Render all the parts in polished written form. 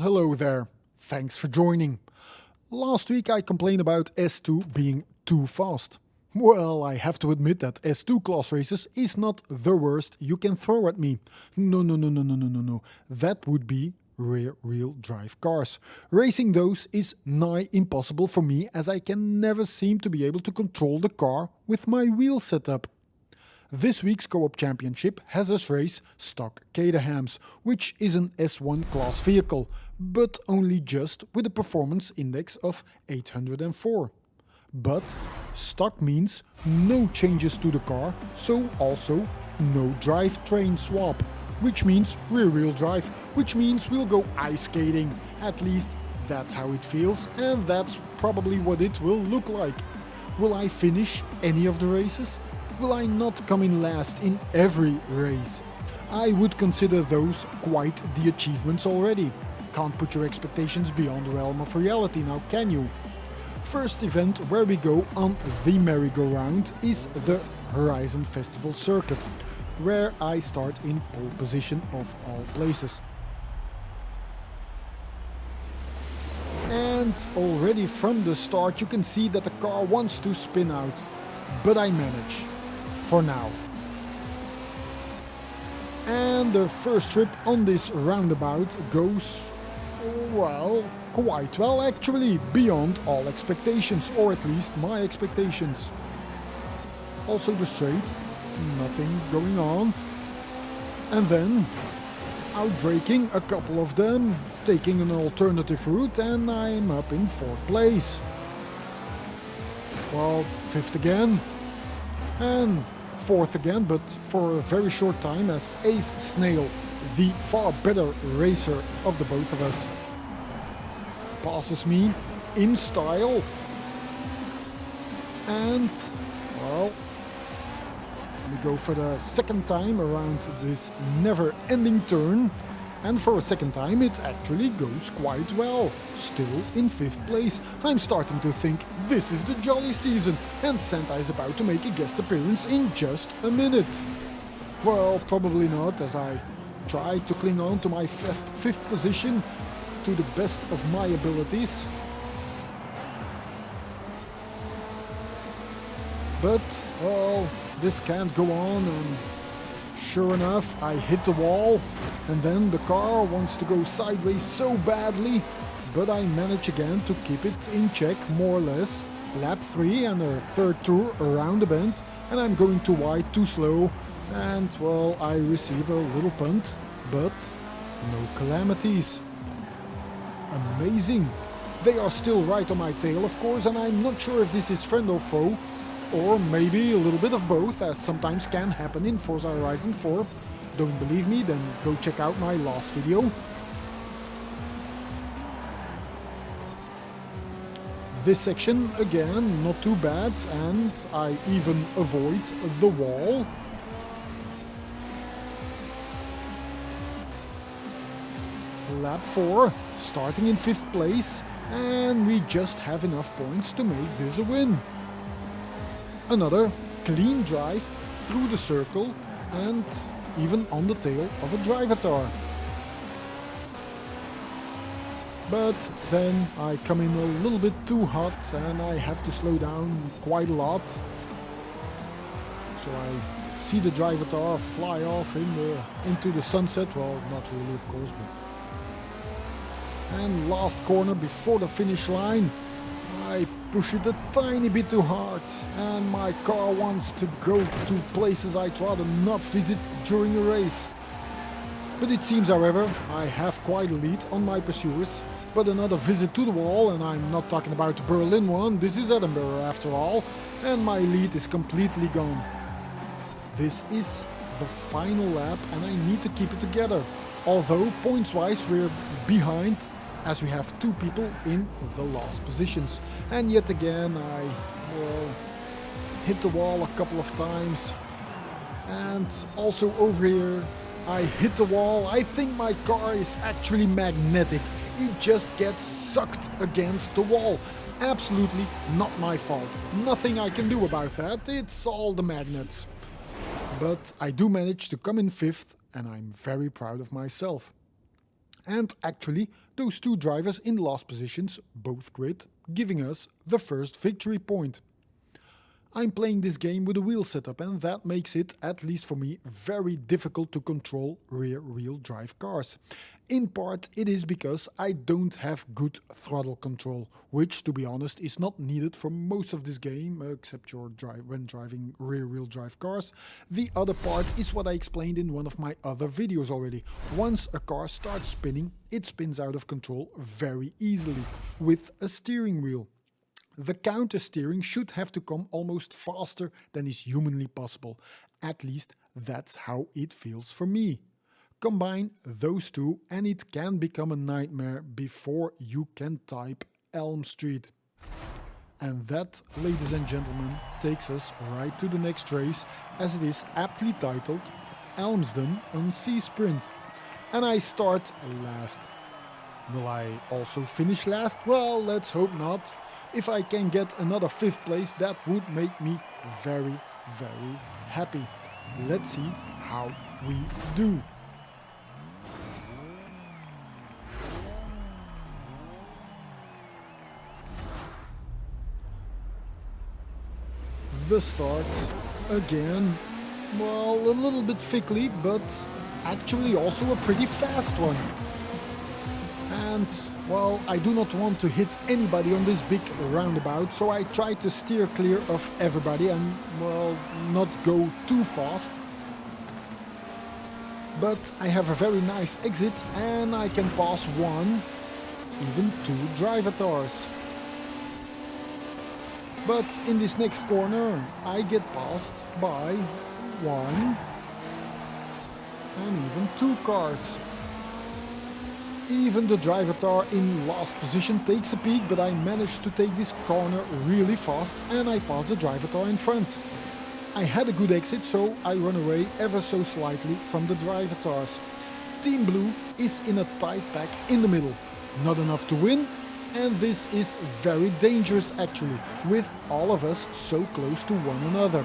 hello there. Thanks for joining. Last week I complained about S2 being too fast. Well, I have to admit that S2 class races is not the worst you can throw at me. No. That would be rear-wheel drive cars. Racing those is nigh impossible for me, as I can never seem to be able to control the car with my wheel setup. This week's Co-op Championship has us race stock Caterhams, which is an S1 class vehicle, but only just with a performance index of 804. But stock means no changes to the car, so also no drivetrain swap, which means rear-wheel drive, which means we'll go ice skating. At least that's how it feels, and that's probably what it will look like. Will I finish any of the races? Will I not come in last in every race? I would consider those quite the achievements already. Can't put your expectations beyond the realm of reality now, can you? First event where we go on the merry-go-round is the Horizon Festival circuit, where I start in pole position of all places. And already from the start you can see that the car wants to spin out, but I manage. For now. And the first trip on this roundabout goes, well, quite well actually, beyond all expectations, or at least my expectations. Also the straight, nothing going on. And then, outbraking a couple of them, taking an alternative route, and I'm up in 4th place. Well, 5th again. And 4th again, but for a very short time, as Ace Snail, the far better racer of the both of us, passes me in style. And, well, we go for the second time around this never-ending turn. And for a second time it actually goes quite well, still in 5th place. I'm starting to think this is the jolly season, and Santa is about to make a guest appearance in just a minute. Well, probably not, as I try to cling on to my 5th position to the best of my abilities. But, well, this can't go on, and sure enough, I hit the wall, and then the car wants to go sideways so badly, but I manage again to keep it in check, more or less. Lap 3 and a 3rd tour around the bend, and I'm going too wide, too slow, and well, I receive a little punt, but no calamities. Amazing. They are still right on my tail, of course, and I'm not sure if this is friend or foe, or maybe a little bit of both, as sometimes can happen in Forza Horizon 4. Don't believe me? Then go check out my last video. This section, again, not too bad, and I even avoid the wall. Lap 4, starting in 5th place, and we just have enough points to make this a win. Another clean drive through the circle and even on the tail of a drivatar. But then I come in a little bit too hot and I have to slow down quite a lot. So I see the drivatar fly off into the sunset. Well, not really, of course, but... And last corner before the finish line, I push it a tiny bit too hard, and my car wants to go to places I'd rather not visit during a race. But it seems, however, I have quite a lead on my pursuers, but another visit to the wall, and I'm not talking about the Berlin one, this is Edinburgh after all, and my lead is completely gone. This is the final lap and I need to keep it together, although points-wise we're behind, as we have 2 people in the last positions. And yet again I hit the wall a couple of times, and also over here I hit the wall. I think my car is actually magnetic, it just gets sucked against the wall. Absolutely not my fault, nothing I can do about that, it's all the magnets. But I do manage to come in 5th and I'm very proud of myself. And actually, those two drivers in last positions both quit, giving us the first victory point. I'm playing this game with a wheel setup, and that makes it, at least for me, very difficult to control rear-wheel drive cars. In part, it is because I don't have good throttle control, which, to be honest, is not needed for most of this game, except when driving rear-wheel drive cars. The other part is what I explained in one of my other videos already. Once a car starts spinning, it spins out of control very easily, with a steering wheel. The counter steering should have to come almost faster than is humanly possible. At least that's how it feels for me. Combine those two and it can become a nightmare before you can type Elm Street. And that, ladies and gentlemen, takes us right to the next race, as it is aptly titled Elmsden on Sea Sprint. And I start last. Will I also finish last? Well, let's hope not. If I can get another 5th place, that would make me very, very happy. Let's see how we do. The start again. Well, a little bit thickly, but actually also a pretty fast one. And, well, I do not want to hit anybody on this big roundabout, so I try to steer clear of everybody and, well, not go too fast. But I have a very nice exit and I can pass one, even two driver cars. But in this next corner I get passed by one and even two cars. Even the driver car in last position takes a peek, but I managed to take this corner really fast and I pass the driver car in front. I had a good exit, so I run away ever so slightly from the driver cars. Team Blue is in a tight pack in the middle. Not enough to win, and this is very dangerous actually, with all of us so close to one another.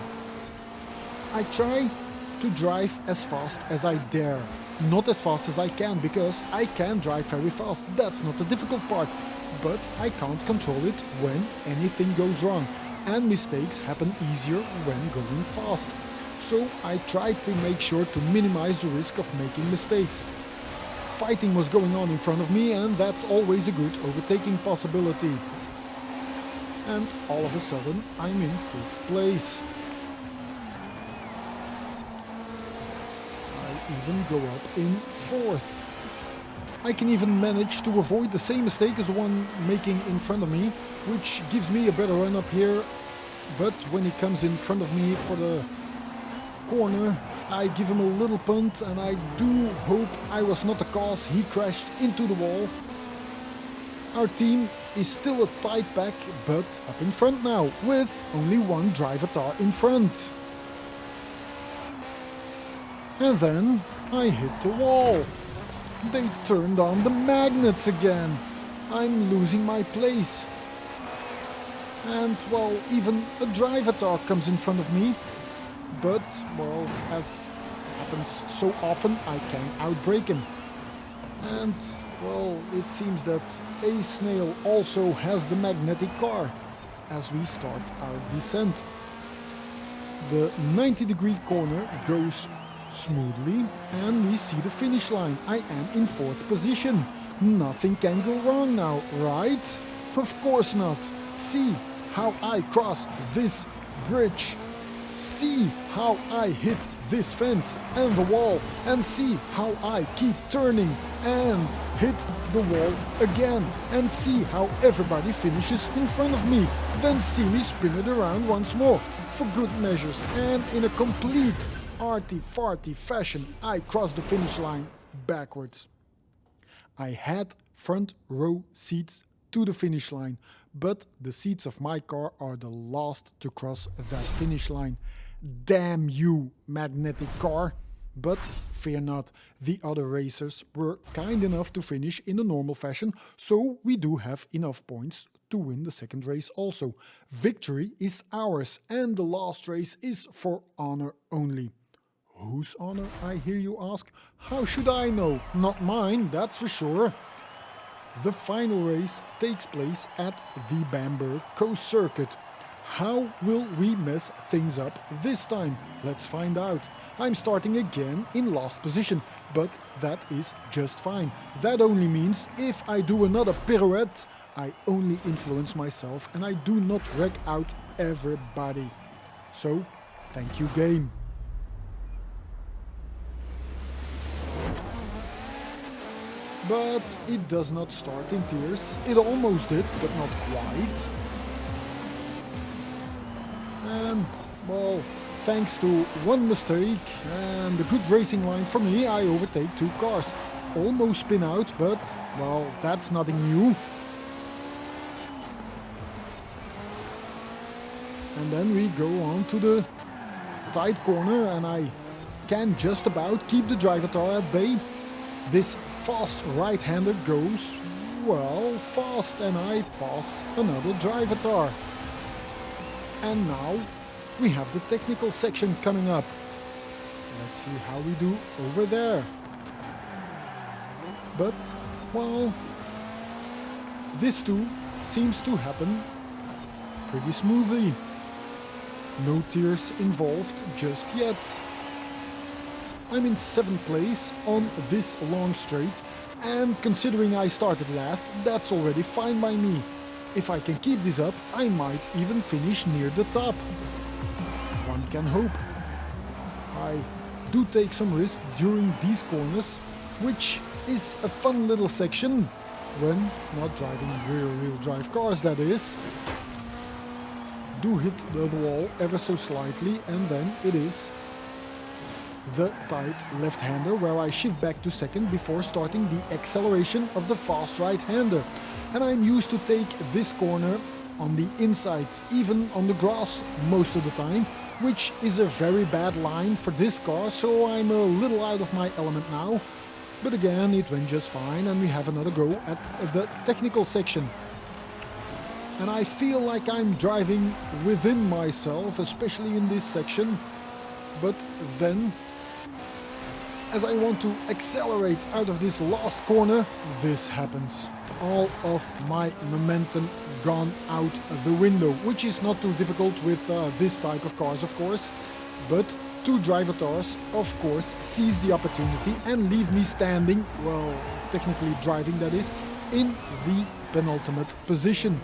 I try to drive as fast as I dare. Not as fast as I can, because I can drive very fast, that's not the difficult part. But I can't control it when anything goes wrong, and mistakes happen easier when going fast. So I try to make sure to minimize the risk of making mistakes. Fighting was going on in front of me, and that's always a good overtaking possibility. And all of a sudden I'm in 5th place. Even go up in 4th. I can even manage to avoid the same mistake as the one making in front of me, which gives me a better run up here. But when he comes in front of me for the corner, I give him a little punt, and I do hope I was not the cause he crashed into the wall. Our team is still a tight pack, but up in front now, with only one driver car in front. And then I hit the wall. They turned on the magnets again. I'm losing my place. And, well, even a driver car comes in front of me. But, well, as happens so often, I can outbrake him. And, well, it seems that a snail also has the magnetic car as we start our descent. The 90-degree corner goes smoothly and we see the finish line. I am in 4th position. Nothing can go wrong now, right? Of course not. See how I cross this bridge. See how I hit this fence and the wall, and see how I keep turning and hit the wall again, and see how everybody finishes in front of me, then see me spin it around once more for good measures, and in a complete arty-farty fashion I cross the finish line backwards. I had front row seats to the finish line, but the seats of my car are the last to cross that finish line. Damn you, magnetic car! But fear not, the other racers were kind enough to finish in a normal fashion, so we do have enough points to win the second race also. Victory is ours, and the last race is for honor only. Whose honor, I hear you ask? How should I know? Not mine, that's for sure. The final race takes place at the Bamberg Coast Circuit. How will we mess things up this time? Let's find out. I'm starting again in last position, but that is just fine. That only means if I do another pirouette, I only influence myself and I do not wreck out everybody. So, thank you, game. But it does not start in tears. It almost did, but not quite. And, well, thanks to one mistake and a good racing line for me, I overtake two cars. Almost spin out, but, well, that's nothing new. And then we go on to the tight corner and I can just about keep the driver car at bay. This fast right-hander goes, well, fast, and I pass another driver car. And now we have the technical section coming up. Let's see how we do over there. But, well, this too seems to happen pretty smoothly. No tears involved just yet. I'm in 7th place on this long straight, and considering I started last, that's already fine by me. If I can keep this up, I might even finish near the top. One can hope. I do take some risk during these corners, which is a fun little section, when not driving rear-wheel drive cars, that is. Do hit the wall ever so slightly, and then it is the tight left-hander where I shift back to second before starting the acceleration of the fast right-hander. And I'm used to take this corner on the inside, even on the grass most of the time, which is a very bad line for this car, so I'm a little out of my element now. But again, it went just fine and we have another go at the technical section. And I feel like I'm driving within myself, especially in this section. But then, as I want to accelerate out of this last corner, this happens. All of my momentum gone out the window, which is not too difficult with this type of cars, of course. But two driver cars, of course, seize the opportunity and leave me standing, well, technically driving that is, in the penultimate position.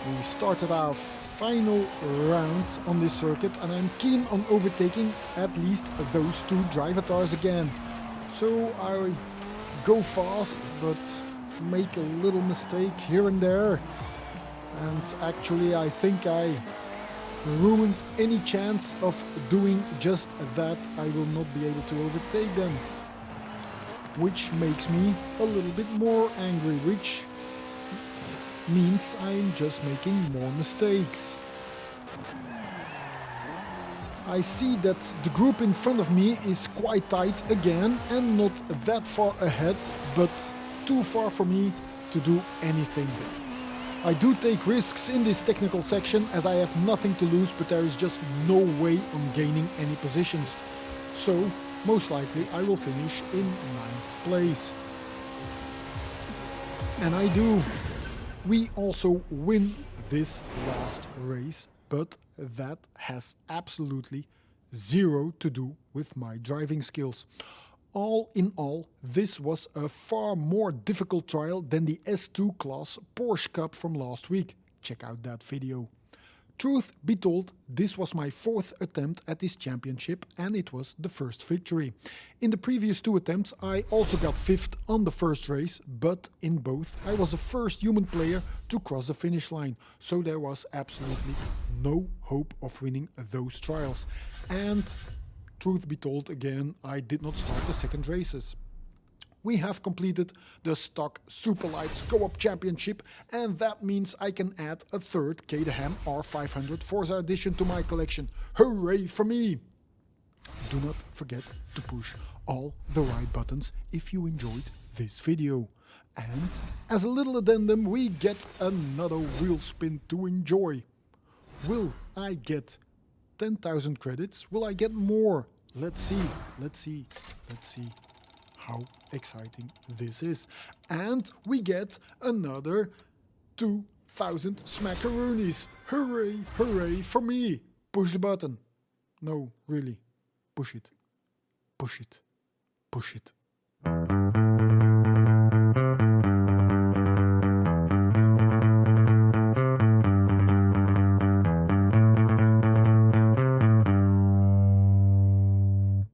We started our final round on this circuit and I'm keen on overtaking at least those two driver cars again. So I go fast but make a little mistake here and there, and actually I think I ruined any chance of doing just that. I will not be able to overtake them, which makes me a little bit more angry, which means I'm just making more mistakes. I see that the group in front of me is quite tight again and not that far ahead, but too far for me to do anything. I do take risks in this technical section as I have nothing to lose, but there is just no way on gaining any positions. So most likely I will finish in 9th place. And I do. We also win this last race, but that has absolutely zero to do with my driving skills. All in all, this was a far more difficult trial than the S2 class Porsche Cup from last week. Check out that video. Truth be told, this was my 4th attempt at this championship and it was the first victory. In the previous 2 attempts I also got 5th on the first race, but in both I was the first human player to cross the finish line, so there was absolutely no hope of winning those trials. And truth be told again, I did not start the second races. We have completed the stock Superlights Co-op Championship, and that means I can add a third Caterham R500 Forza edition to my collection. Hooray for me! Do not forget to push all the right buttons if you enjoyed this video. And as a little addendum, we get another wheel spin to enjoy. Will I get 10,000 credits? Will I get more let's see how exciting this is. And we get another 2,000 smackaroonies. Hooray, hooray for me. Push the button. No, really. Push it. Push it. Push it.